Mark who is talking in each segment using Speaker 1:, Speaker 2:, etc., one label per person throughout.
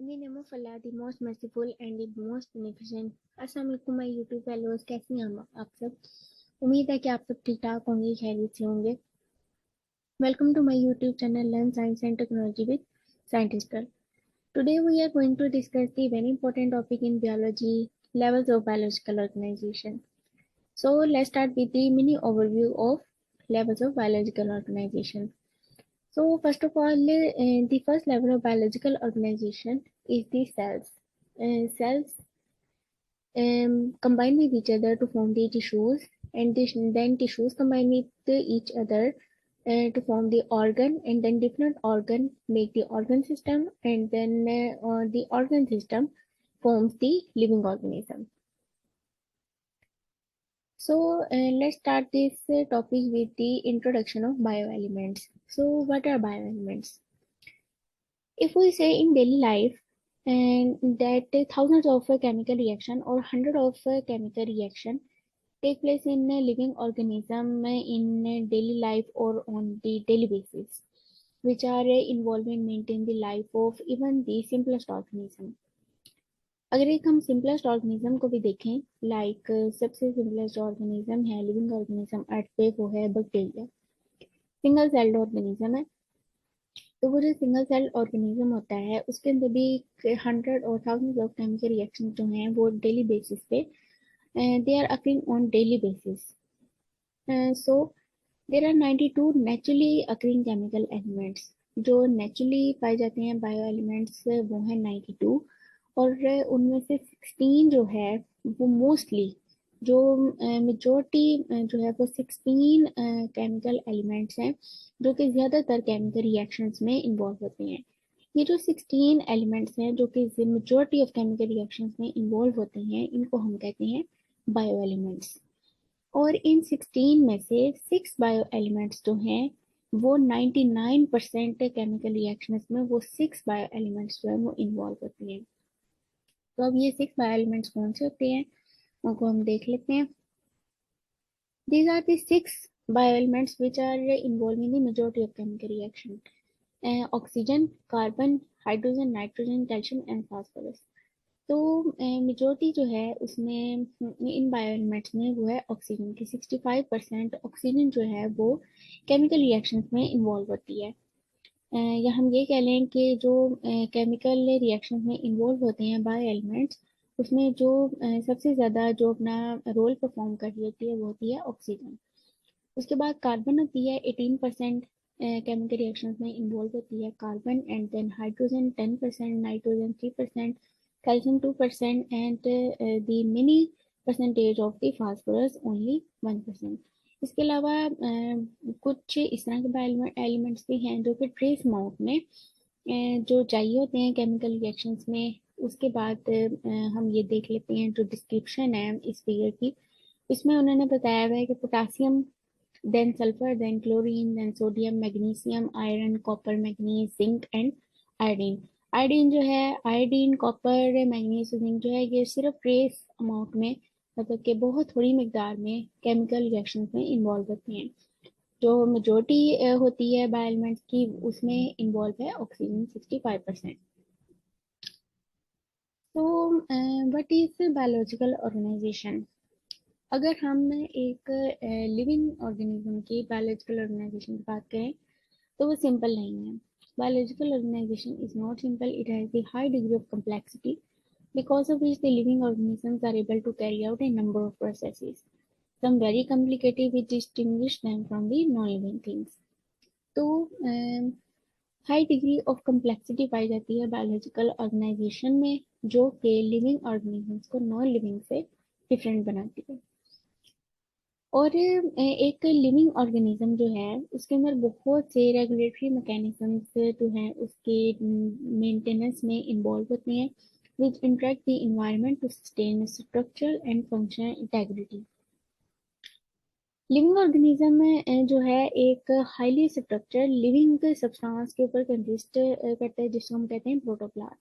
Speaker 1: In the name of Allah, the most merciful and the most beneficent. अस्सलाम वालेकुम my YouTube followers, कैसे हैं आप सब। उम्मीद है कि आप सब ठीक ठाक होंगे, खैरियत से होंगे। Welcome to my YouTube channel learn science and technology with scientist girl. Today we are going to discuss the very important topic in biology, levels of biological organization. So let's start with the mini overview of levels of biological organization. So first of all, the first level of biological organization is the cells. Cells combine with each other to form the tissues, and then tissues combine with each other to form the organ, and then different organ make the organ system, and then the organ system forms the living organism. So let's start this topic with the introduction of bioelements. So what are bioelements? If we say in daily life, and that thousands of chemical reaction or hundred of chemical reaction take place in a living organism in daily life or on the daily basis, which are involved in maintaining the life of even the simplest organism. अगर एक हम simplest organism को भी देखें, like सबसे simplest organism है living organism अर्थ पे, वो है बैक्टीरिया। सिंगल सेल्ड ऑर्गेनिज्म है। तो वो जो सिंगल सेल ऑर्गेनिज्म होता है उसके अंदर भी हंड्रेड और थाउजेंड ऑफ केमिकल रिएक्शन जो हैं वो डेली बेसिस पे they are occurring on daily basis. So there are 92 naturally occurring chemical elements. जो नेचुरली पाए जाते हैं बायो एलिमेंट्स वो है 92, और उनमें से 16 जो है वो मोस्टली जो मेजोरिटी जो है वो 16 केमिकल एलिमेंट्स हैं जो कि ज़्यादातर केमिकल रिएक्शंस में इन्वॉल्व होते हैं। ये जो 16 एलिमेंट्स हैं जो कि मेजोरिटी ऑफ केमिकल रिएक्शंस में इन्वॉल्व होते हैं, इनको हम कहते हैं बायो एलिमेंट्स। और इन 16 में से 6 बायो एलिमेंट्स जो हैं वो 99% केमिकल रिएक्शंस में वो 6 बायो एलिमेंट्स जो है वो इन्वॉल्व होती हैं। तो अब ये 6 बायो एलिमेंट्स कौन से होते हैं उनको हम देख लेते हैं। These are the 6 bioelements which are involved in the majority of chemical reaction. Oxygen, carbon, hydrogen, nitrogen, calcium and phosphorus. तो मेजोरिटी जो है उसमें इन बायोएलिमेंट्स में वो है ऑक्सीजन की। 65% ऑक्सीजन जो है वो केमिकल रिएक्शंस में इन्वॉल्व होती है। या हम ये कह लें कि जो केमिकल रिएक्शंस में इन्वॉल्व होते हैं बायो एलिमेंट्स, उसमें जो सबसे ज़्यादा जो अपना रोल परफॉर्म कर रही होती है वो होती है ऑक्सीजन। उसके बाद कार्बन होती है 18% केमिकल रिएक्शंस में इन्वॉल्व होती है carbon, and then hydrogen 10%, nitrogen 3%, calcium 2% and the mini percentage of the phosphorus only 1%। इसके अलावा कुछ इस तरह के बायो एलिमेंट्स भी हैं जो कि ट्रेस अमाउंट में जो चाहिए होते हैं केमिकल रिएक्शंस में। उसके बाद हम ये देख लेते हैं जो डिस्क्रिप्शन है इस फिगर की। इसमें उन्होंने बताया हुआ है कि potassium, then sulphur, then chlorine, then sodium, magnesium, iron, copper, manganese, zinc and iodine. Iodine जो है, आयोडीन, कॉपर, मैग्नीज, जिंक जो है ये सिर्फ ट्रेस अमाउंट में, मतलब कि बहुत थोड़ी मिकदार में केमिकल रिएक्शन में इन्वॉल्व होते हैं। जो मेजोरिटी होती है बायो एलिमेंट्स की उसमें इन्वॉल्व है ऑक्सीजन 65%। तो व्हाट इज बायोलॉजिकल ऑर्गेनाइजेशन। अगर हम एक लिविंग ऑर्गेनिज्म की बायोलॉजिकल ऑर्गेनाइजेशन की बात करें तो वो सिंपल नहीं है। Biological organization is not simple, it has a high degree of complexity because of which the living organisms are able to carry out a number of processes, some very complicated which distinguish them from the non-living things। तो high degree of complexity पाई जाती है biological organisation में, जो कि living organisms को non living से different बनाती है। और एक लिविंग ऑर्गेनिज्म जो है उसके अंदर बहुत से रेगुलेटरी मैकेनिज्म्स जो हैं उसके मेंटेनेंस में इन्वॉल्व होते हैं, which interact the environment to sustain structural and functional integrity. Living organism में जो है एक हाईली स्ट्रक्चर्ड लिविंग सब्सटेंस के ऊपर कंसिस्ट करता है, जिसको हम कहते हैं protoplasm.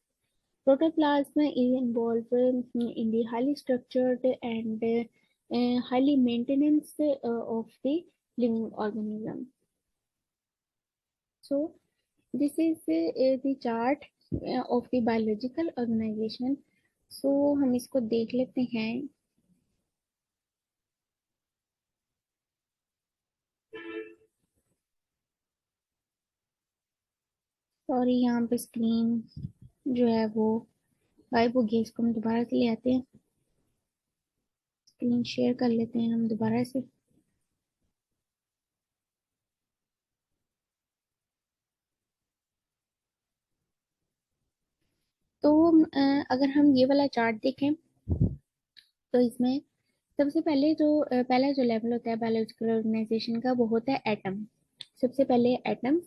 Speaker 1: Protoplasm is involved in the highly structured and highly maintenance of the living organism. So this is the chart of the biological organization. So हम इसको देख लेते हैं। सॉरी, यहाँ पे स्क्रीन जो है वो गायब हो गई, इसको हम दोबारा से ले आते हैं। स्क्रीन शेयर कर लेते हैं हम दोबारा से। तो अगर हम ये वाला चार्ट देखें तो इसमें सबसे पहले जो पहला जो लेवल होता है बायोलॉजिकल ऑर्गेनाइजेशन का, वो होता है एटम। सबसे पहले एटम्स,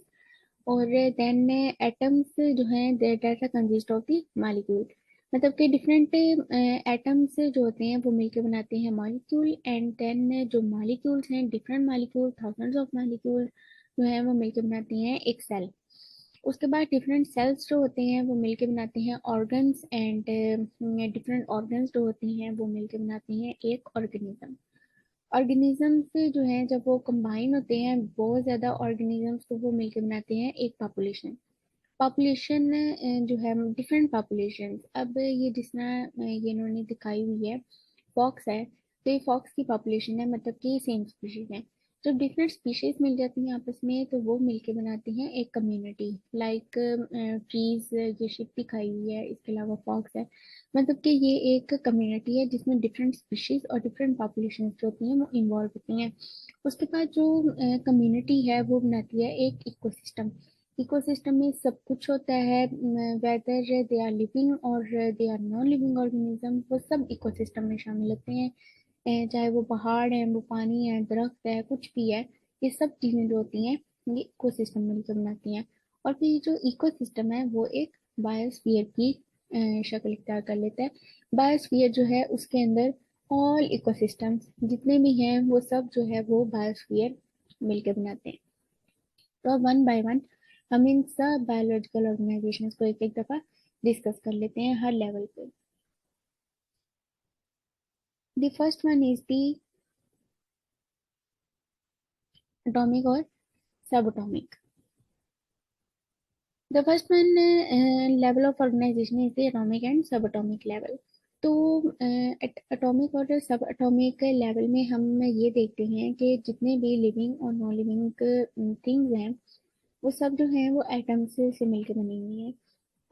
Speaker 1: और देन एटम्स जो हैं that are consist of the molecule. मतलब कि डिफरेंट एटम्स जो होते हैं वो मिलकर बनाते हैं मॉलिक्यूल, एंड देन जो मॉलिक्यूल्स हैं, different molecule, thousands of molecule जो है वो मिलकर बनाते हैं एक सेल। उसके बाद डिफरेंट सेल्स जो होते हैं वो मिलके बनाते हैं ऑर्गन्स, एंड डिफरेंट ऑर्गन्स जो होते हैं वो मिलके बनाते हैं एक ऑर्गेनिज्म। ऑर्गेनिजम्स जो हैं जब वो कंबाइन होते हैं, बहुत ज़्यादा ऑर्गेनिजम्स, तो वो मिलके बनाते हैं एक पॉपुलेशन। पॉपुलेशन जो है डिफरेंट पॉपुलेशन। अब ये जिस तरह ये इन्होंने दिखाई हुई है, फॉक्स है, तो ये फॉक्स की पॉपुलेशन है, मतलब कि सेम स्पीशीज है। जब डिफरेंट स्पीशीज मिल जाती हैं आपस में तो वो मिलके बनाती हैं एक कम्युनिटी। लाइक ट्रीज, ये शिप दिखाई हुई है, इसके अलावा फॉक्स है। मतलब कि ये एक कम्युनिटी है जिसमें डिफरेंट स्पीशीज और डिफरेंट पॉपुलेशन जो होती हैं वो इन्वॉल्व होती हैं। उसके बाद जो कम्युनिटी है वो बनाती है एक इकोसिस्टम। इकोसिस्टम में सब कुछ होता है, वेदर दे आर लिविंग और they are non living organism, वो सब इकोसिस्टम में शामिल होते हैं। चाहे वो पहाड़ है, वो पानी है, दरख्त है, कुछ भी है, ये सब चीजें जो होती हैं ये इकोसिस्टम मिलकर बनाती हैं। और फिर ये जो इकोसिस्टम है वो एक बायोस्फीयर की शक्ल इख्तियार कर लेता है। बायोस्फीयर जो है उसके अंदर ऑल इकोसिस्टम्स जितने भी हैं वो सब जो है वो बायोस्फीयर मिलकर बनाते हैं। तो अब वन बाय वन हम इन सब बायोलॉजिकल ऑर्गेनाइजेशंस को एक एक दफा डिस्कस कर लेते हैं हर लेवल पे। The first one is the atomic और subatomic. The first one level of organisation is the atomic and subatomic level. तो एटॉमिक और सब एटॉमिक लेवल में हम ये देखते हैं कि जितने भी लिविंग और नॉन लिविंग थिंग्स हैं वो सब जो हैं वो एटम्स से मिलकर बनी हुई हैं।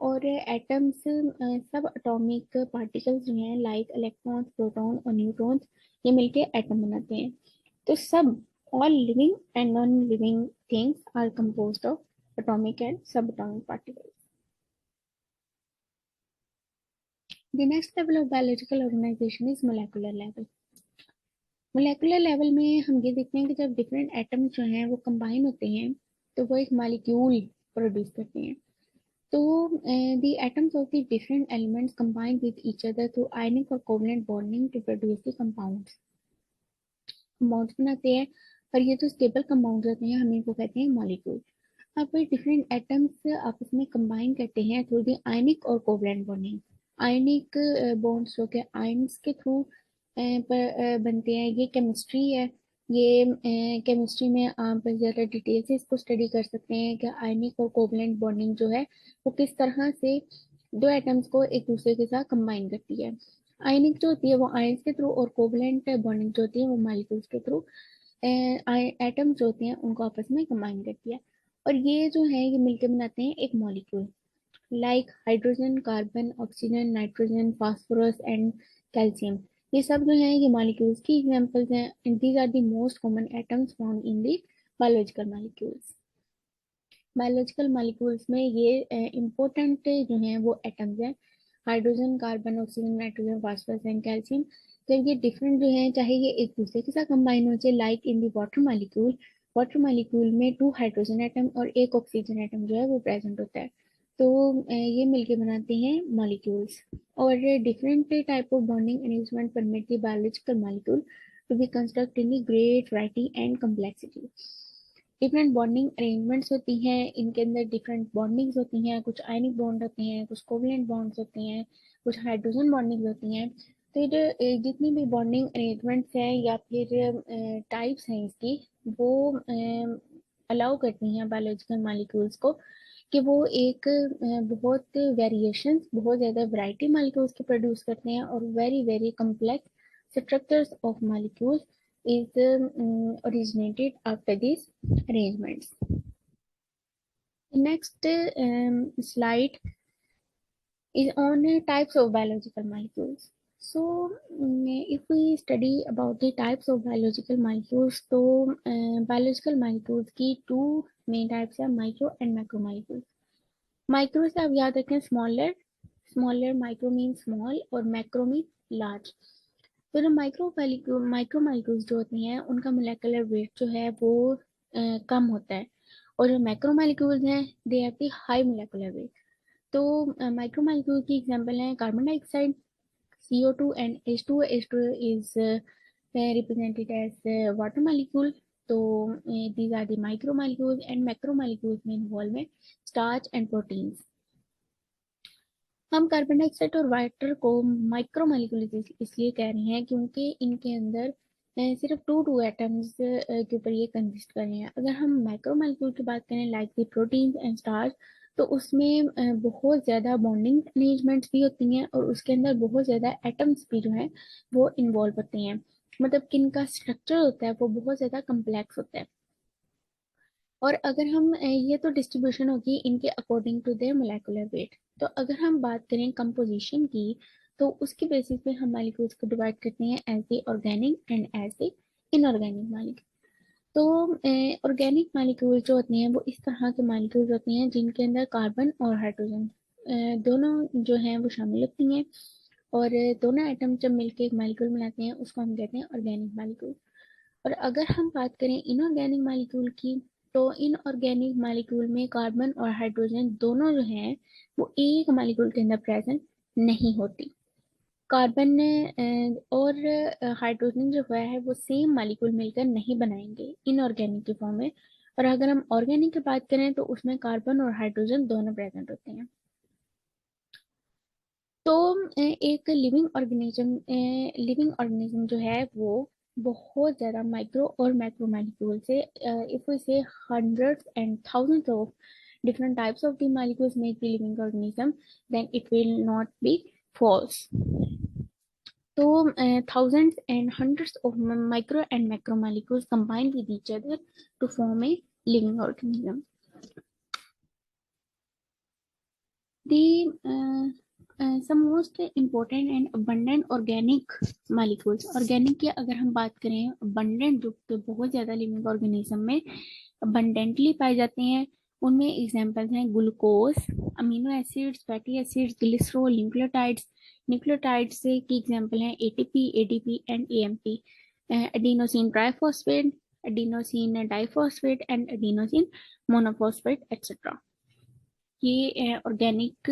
Speaker 1: और एटम्स, सब एटॉमिक पार्टिकल्स जो हैं लाइक इलेक्ट्रॉन्स, प्रोटॉन और न्यूट्रॉन्स, ये मिलके एटम बनाते हैं। तो सब all living and non living things are composed of atomic and subatomic particles. The next level of biological organization is molecular level. Molecular level में हम ये देखते हैं कि जब डिफरेंट एटम्स जो हैं वो कंबाइन होते हैं तो वो एक मॉलिक्यूल प्रोड्यूस करते हैं। तो the atoms of the different elements combine with each other through ionic or covalent bonding to produce the compounds. Compounds बनाते हैं, और ये जो स्टेबल कंपाउंड्स होते हैं हम इनको कहते हैं मॉलिक्यूल। अब डिफरेंट एटम्स आपस में कंबाइन करते हैं थ्रू द आयनिक और कोवलेंट बॉन्डिंग। आयनिक बॉन्ड्स जो कि आयन्स के थ्रू बनते हैं, ये केमिस्ट्री है। ये केमिस्ट्री में आप ज़्यादा डिटेल से इसको स्टडी कर सकते हैं कि आयनिक और कोवलेंट बॉन्डिंग जो है वो किस तरह से दो एटम्स को एक दूसरे के साथ कंबाइन करती है। आयनिक जो होती है वो आयंस के थ्रू, और कोवलेंट बॉन्डिंग जो होती है वो मॉलिक्यूल्स के थ्रू एटम्स जो होते हैं उनको आपस में कंबाइन करती है। और ये जो है ये मिलकर बनाते हैं एक molecule. Like hydrogen, carbon, oxygen, nitrogen, phosphorus and calcium, ये सब जो है ये मॉलिक्यूल्स की एग्जांपल्स हैं, and these are the most common atoms found in the biological molecules. Biological molecules में ये इंपॉर्टेंट जो हैं वो एटम्स हैं, hydrogen, carbon, oxygen, nitrogen, phosphorus and calcium. जब ये डिफरेंट जो है चाहे ये एक दूसरे के साथ कंबाइन हो जाए, like in the water molecule, water molecule में टू हाइड्रोजन एटम और एक ऑक्सीजन एटम जो है वो प्रेजेंट होता है। तो ये मिलके बनाते हैं मॉलिक्यूल्स। और different type of bonding arrangement permit the biological molecule to be construct in great variety and complexity. Different bonding arrangements होती हैं, इनके अंदर डिफरेंट बॉन्डिंग्स होती हैं, कुछ आयनिक बॉन्ड होते हैं, कुछ कोवलेंट बॉन्ड्स होते हैं, कुछ हाइड्रोजन बॉन्डिंग होती हैं। तो ये जो जितनी भी बॉन्डिंग अरेंजमेंट्स हैं या फिर टाइप्स हैं इसकी, वो अलाउ करती हैं बायोलॉजिकल मॉलिक्यूल्स को कि वो एक बहुत वेरिएशंस, बहुत ज़्यादा वैरायटी मालिक्यूल्स के प्रोड्यूस करते हैं, और very very complex structures of molecules is originated after these arrangements. Next slide is on types of biological molecules. So, if we study about the types of biological molecules, तो biological molecules की two main types है, micro and macro molecules. Micro से आप याद रखें smaller, smaller, micro means small और macro means large. तो जो माइक्रो मालिक्यूल्स जो होती हैं उनका मोलेकुलर वेट जो है वो कम होता है, और जो मैक्रो मालिक्यूल्स हैं they have the high molecular weight. तो माइक्रो मालिक्यूल की एग्जांपल है carbon dioxide, CO2 and H2O. H2O is represented as water molecule. तो these are the micro molecules, and macro molecules में इन्वॉल्व है starch and proteins. हम carbon dioxide और water को micro molecule इसलिए कह रहे हैं क्योंकि इनके अंदर सिर्फ टू टू एटम्स के ऊपर ये कंसिस्ट कर रहे हैं. अगर हम माइक्रो मालिक्यूल की बात करें like the proteins and starch, तो उसमें बहुत ज़्यादा बॉन्डिंग अरेंजमेंट्स भी होती हैं, और उसके अंदर बहुत ज़्यादा एटम्स भी जो हैं वो इन्वॉल्व होते हैं. मतलब कि इनका स्ट्रक्चर होता है वो बहुत ज़्यादा कम्प्लेक्स होता है. और अगर हम ये तो डिस्ट्रीब्यूशन होगी इनके according to their molecular weight. तो अगर हम बात करें कंपोजिशन की, तो उसकी बेसिस पे हम मालिक्यूल्स को डिवाइड करते हैं as the organic and as the inorganic molecule. तो ऑर्गेनिक मालिक्यूल जो होते हैं वो इस तरह के मालिक्यूल्स होते हैं जिनके अंदर कार्बन और हाइड्रोजन दोनों जो हैं वो शामिल होती हैं, और दोनों एटम जब मिलकर एक मालिक्यूल बनाते हैं उसको हम कहते हैं ऑर्गेनिक मालिक्यूल. और अगर हम बात करें इनऑर्गेनिक मालिक्यूल की, तो इनऑर्गेनिक मालिक्यूल में कार्बन और हाइड्रोजन दोनों जो हैं वो एक मालिक्यूल के अंदर प्रेजेंट नहीं होती. कार्बन और हाइड्रोजन जो है वो सेम मालिक्यूल मिलकर नहीं बनाएंगे इनऑर्गेनिक की फॉर्म में. और अगर हम ऑर्गेनिक की बात करें तो उसमें कार्बन और हाइड्रोजन दोनों प्रेजेंट होते हैं. तो एक लिविंग ऑर्गेनिज्म जो है वो बहुत ज़्यादा माइक्रो और मैक्रो मॉलिक्यूल से, इफ वी से hundreds and thousands of different types of the molecules make the living organism, then it will not be false. So thousands and hundreds of micro and macro molecules combine with each other to form a living organism. The some most important and abundant organic molecules. Organic की अगर हम बात करें, abundant जो कि बहुत ज़्यादा living organism में abundantly पाए जाते हैं, उनमें एग्जाम्पल्स हैं glucose, amino acids, fatty acids, glycerol, nucleotides. Nucleotides की एग्जाम्पल हैं ATP, ADP and AMP, adenosine triphosphate, adenosine diphosphate and adenosine monophosphate etcetera. ये ऑर्गेनिक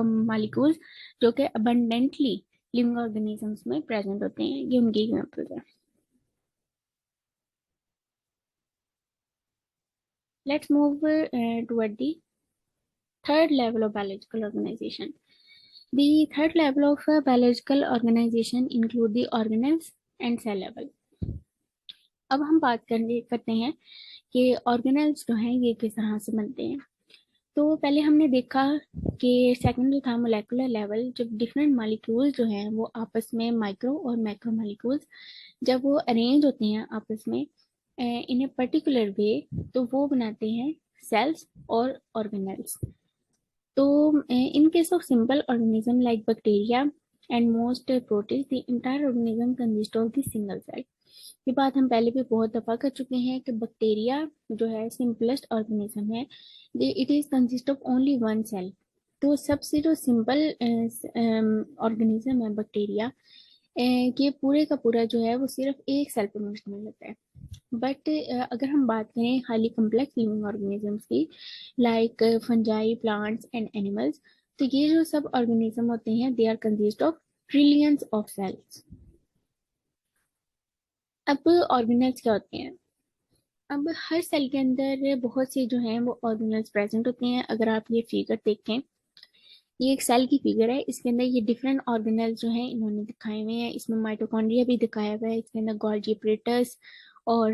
Speaker 1: मॉलिक्यूल्स जो कि अबंडेंटली लिविंग ऑर्गेनिजम्स में प्रेजेंट होते हैं, ये उनकी एग्जांपल्स हैं. Let's move toward the third level of biological organisation. The third level of biological organization include the organelles and cell level. अब हम बात करते हैं कि ऑर्गेनेल्स जो हैं ये किस तरह से बनते हैं. तो पहले हमने देखा कि सेकंड जो था मोलेकुलर लेवल, जब डिफरेंट मॉलिक्यूल्स जो हैं वो आपस में माइक्रो और मैक्रो मॉलिक्यूल्स जब वो अरेंज होते हैं आपस में इन ए पर्टिकुलर वे, तो वो बनाते हैं सेल्स और ऑर्गेनेल्स. तो in case of simple organism like bacteria and most protists, the entire organism consists of the single cell. ये बात हम पहले भी बहुत दफा कर चुके हैं कि बैक्टीरिया जो है सिंपलेस्ट ऑर्गेनिज्म है, it is consist of only one cell. तो सबसे जो सिंपल ऑर्गेनिज्म है बैक्टीरिया, ये पूरे का पूरा जो है वो सिर्फ एक सेल पर मुश्तमिल होता है. बट अगर हम बात करें हाईली कम्प्लेक्स लिविंग ऑर्गेनिजम्स की like fungi, plants and animals, तो ये जो सब ऑर्गेनिज्म होते हैं they are consist of trillions of cells. अब ऑर्गेनल्स क्या होते हैं? अब हर सेल के अंदर बहुत से जो हैं वो ऑर्गेनल्स प्रेजेंट होते हैं. अगर आप ये फिगर देखें, ये एक सेल की फिगर है, इसके अंदर ये डिफरेंट ऑर्गेनल्स जो हैं इन्होंने दिखाए हुए हैं. इसमें माइटोकॉन्ड्रिया भी दिखाया हुआ है, इसके अंदर गोल्जी एपरेटस और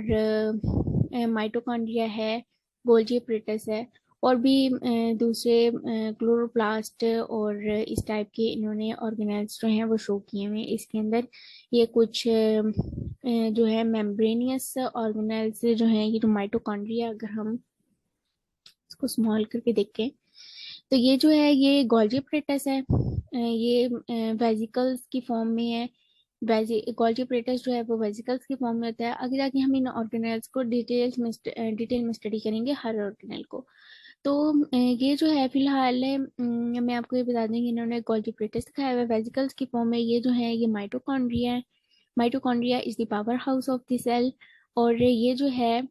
Speaker 1: माइटोकॉन्ड्रिया है, गोल्जी एपरेटस है, और भी दूसरे क्लोरोप्लास्ट और इस टाइप के इन्होंने ऑर्गेनेल्स जो हैं वो शो किए हुए हैं इसके अंदर। ये कुछ जो है मेम्ब्रेनियस ऑर्गेनेल्स जो हैं, ये जो माइटोकॉन्ड्रिया, अगर हम इसको स्मॉल करके देखें तो ये जो है ये गोल्जी एपरेटस है। ये वेजिकल्स की फॉर्म में है। गोल्जी एपरेटस जो है वो वेजिकल्स की फॉर्म में होता है। आगे जाके हम इन ऑर्गेनेल्स को डिटेल में स्टडी करेंगे, हर ऑर्गेनेल को। तो ये जो है फिलहाल मैं आपको ये बता दें कि इन्होंने गोल्जी एपरेटस दिखाया हुआ है वेजिकल्स की फॉर्म में। ये जो है ये माइटोकॉन्ड्रिया है। Mitochondria is the power house of the cell. और ये जो है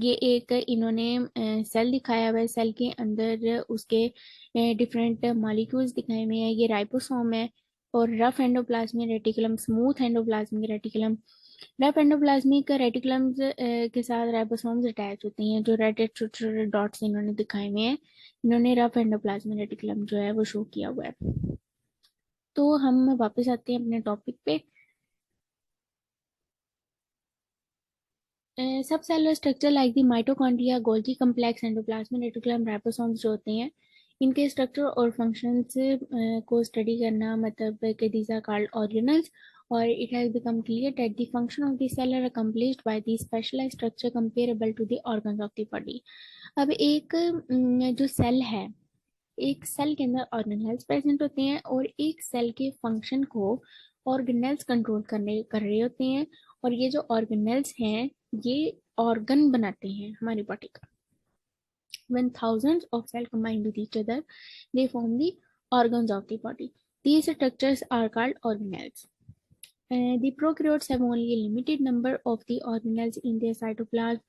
Speaker 1: ये एक इन्होंने सेल दिखाया हुआ है। सेल के अंदर उसके डिफरेंट मॉलिक्यूल्स दिखाए हुए हैं। ये राइबोसोम है। और rough endoplasmic reticulum, smooth endoplasmic reticulum. Rough endoplasmic reticulum के साथ राइबोसोम्स अटैच होती हैं। जो रेड रेड छोटे छोटे डॉट्स इन्होंने दिखाए हुए हैं, इन्होंने रफ एंडोप्लाज्मिक रेटिकुलम जो है वो शो किया हुआ है। तो हम वापस आते हैं अपने टॉपिक पे। सब cellular structure like the mitochondria, Golgi complex, endoplasmic reticulum, ribosomes जो होते हैं, इनके स्ट्रक्चर और फंक्शंस को स्टडी करना, मतलब कि दीज आर कॉल्ड ऑर्गेनल्स। और it has become clear that the function of the cell are accomplished by the specialised structure comparable to the organs of the body. अब एक जो सेल है, एक सेल के अंदर ऑर्गेनेल्स प्रेजेंट होते हैं और एक सेल के फंक्शन को ऑर्गेनेल्स कंट्रोल करने कर रहे होते हैं। और ये जो ऑर्गेनेल्स हैं ये ऑर्गन बनाते हैं हमारी बॉडी का। when thousands of cells combine with each other, they form the organs of the body. These structures are called organelles. The prokaryotes have only a limited number of the organelles in their cytoplasm,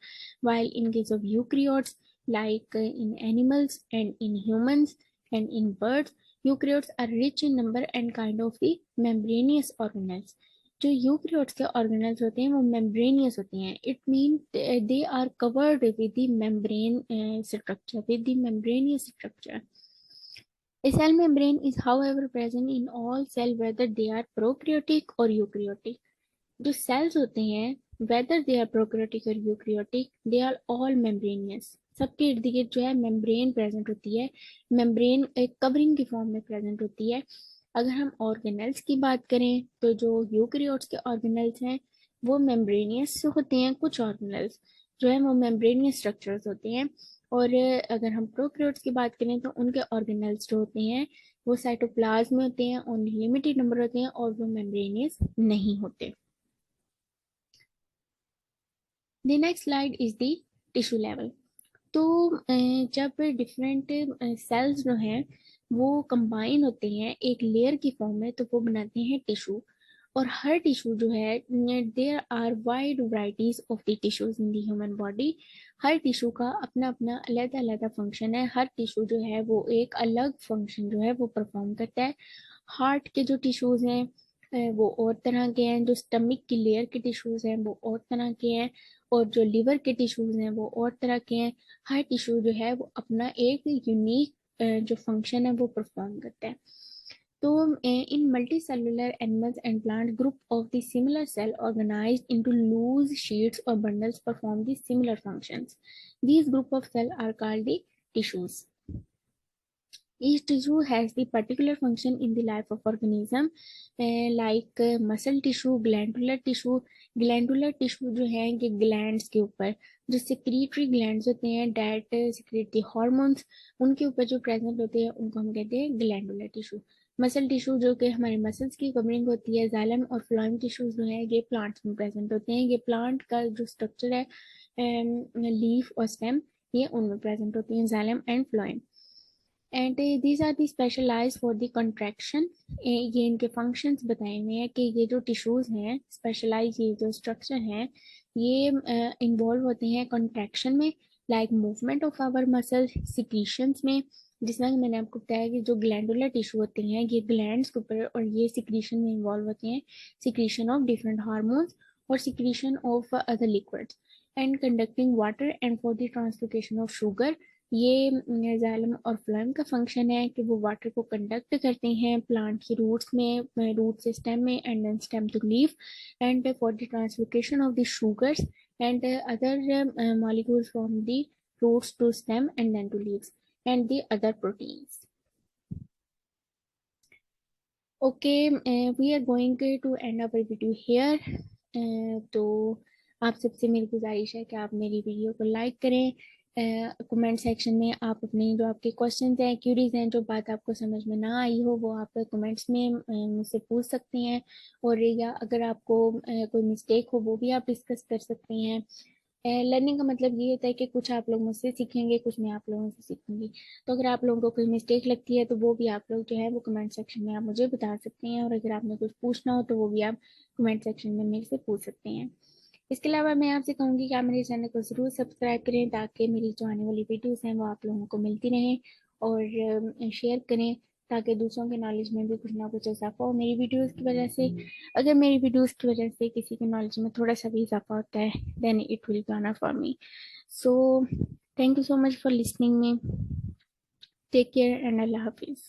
Speaker 1: while in case of eukaryotes, like in animals and in humans and in birds, eukaryotes are rich in number and kind of the membranous organelles. जो eukaryotes के organelles होते हैं वो membranous होते हैं। It mean they are covered with the membrane structure, with the membranous structure. A cell membrane is however present in all cell whether they are prokaryotic or eukaryotic. जो cells होते हैं whether they are prokaryotic or eukaryotic, they are all membranous. सबके इर्द गिर्द जो है membrane present होती है। मेम्ब्रेन एक कवरिंग की फॉर्म में प्रेजेंट होती है। अगर हम ऑर्गेनल्स की बात करें तो जो यूकेरियोट्स के ऑर्गेनल्स हैं वो मेम्ब्रेनियस होते हैं। कुछ ऑर्गेनल्स जो है वो मेम्ब्रेनियस स्ट्रक्चर्स होते हैं। और अगर हम प्रोकैरियोट्स की बात करें तो उनके ऑर्गेनल्स जो होते हैं वो साइटोप्लाज्म में होते हैं, ओनली लिमिटेड नंबर होते हैं और वो मेम्ब्रेनियस नहीं होते। The next slide is the tissue level. तो जब डिफरेंट सेल्स जो हैं वो कंबाइन होते हैं एक लेयर की फॉर्म में तो वो बनाते हैं टिश्यू। और हर टिश्यू जो है, there are wide varieties of the tissues in the human body. हर टिश्यू का अपना अपना अलग अलग फंक्शन है। हर टिश्यू जो है वो एक अलग फंक्शन जो है वो परफॉर्म करता है। हार्ट के जो टिश्यूज हैं वो और तरह के हैं। जो स्टमक की लेयर के टिश्यूज हैं वो और तरह के हैं। और जो लिवर के टिश्यूज हैं वो और तरह के हैं। हर टिश्यू जो है वो अपना एक यूनिक जो फंक्शन है वो परफॉर्म करता है। तो in multicellular animals and plants, group of the similar cell organized into loose sheets or bundles perform the similar functions. These group of cell are called the tissues. Each tissue has the particular function in the life of organism, like muscle tissue, glandular tissue. Glandular tissue जो है कि glands के ऊपर जो secretory glands होते हैं that secrete the hormones, उनके ऊपर जो present होते हैं उनको हम कहते हैं glandular tissue. मसल टिश्यू जो कि हमारे मसल्स की कवरिंग होती है। जाइलम और फ्लोएम टिश्यूज जो है ये प्लांट्स में प्रेजेंट होते हैं। ये प्लांट का जो स्ट्रक्चर है लीफ और स्टेम, ये उनमें प्रेजेंट होती हैं, xylem and phloem. And these are the specialise for the contraction. ये इनके फंक्शंस बताए हुए हैं कि ये जो टिश्यूज हैं स्पेशलाइज, ये जो स्ट्रक्चर हैं ये इन्वॉल्व होते हैं कंट्रैक्शन में, like movement of our muscle, secretions में। जिस तरह कि मैंने आपको बताया कि जो ग्लैंडुलर टिश्यू होते हैं ये ग्लैंड्स के ऊपर और ये सिक्रीशन में इन्वॉल्व होते हैं, सिक्रीशन ऑफ डिफरेंट हार्मोन्स और secretion of other liquids and conducting water and for the translocation of sugar. ये जाइलम और फ्लोएम का फंक्शन है कि वो वाटर को कंडक्ट करते हैं प्लांट की रूट्स में, रूट से स्टेम में and then stem to leaf, and for the translocation of the sugars and other molecules from the roots to stem and then to leaves, and the other proteins. Okay, we are going to end our video here. तो आप सबसे मेरी गुजारिश है कि आप मेरी video को लाइक करें, कमेंट सेक्शन में आप अपने जो आपके क्वेश्चंस हैं, क्यूरीज हैं, जो बात आपको समझ में ना आई हो वो आप कमेंट्स में मुझसे पूछ सकती हैं, और या अगर आपको कोई मिस्टेक हो वो भी आप डिस्कस कर सकती हैं। लर्निंग का मतलब ये होता है कि कुछ आप लोग मुझसे सीखेंगे, कुछ मैं आप लोगों से सीखूंगी। तो अगर आप लोगों को कोई मिस्टेक लगती है तो वो भी आप लोग जो है वो कमेंट सेक्शन में आप मुझे बता सकते हैं, और अगर आपने कुछ पूछना हो तो वो भी आप कमेंट सेक्शन में मेरे से पूछ सकते हैं। इसके अलावा मैं आपसे कहूँगी कि आप मेरे चैनल को ज़रूर सब्सक्राइब करें, ताकि मेरी जो आने वाली वीडियोस हैं वो आप लोगों को मिलती रहें, और शेयर करें ताकि दूसरों के नॉलेज में भी कुछ ना कुछ इजाफा हो मेरी वीडियोस की वजह से। अगर मेरी वीडियोस की वजह से किसी के नॉलेज में थोड़ा सा भी इजाफा होता है, then it will be honour for me. So thank you so much for listening me. Take care and अल्लाह हाफिज़।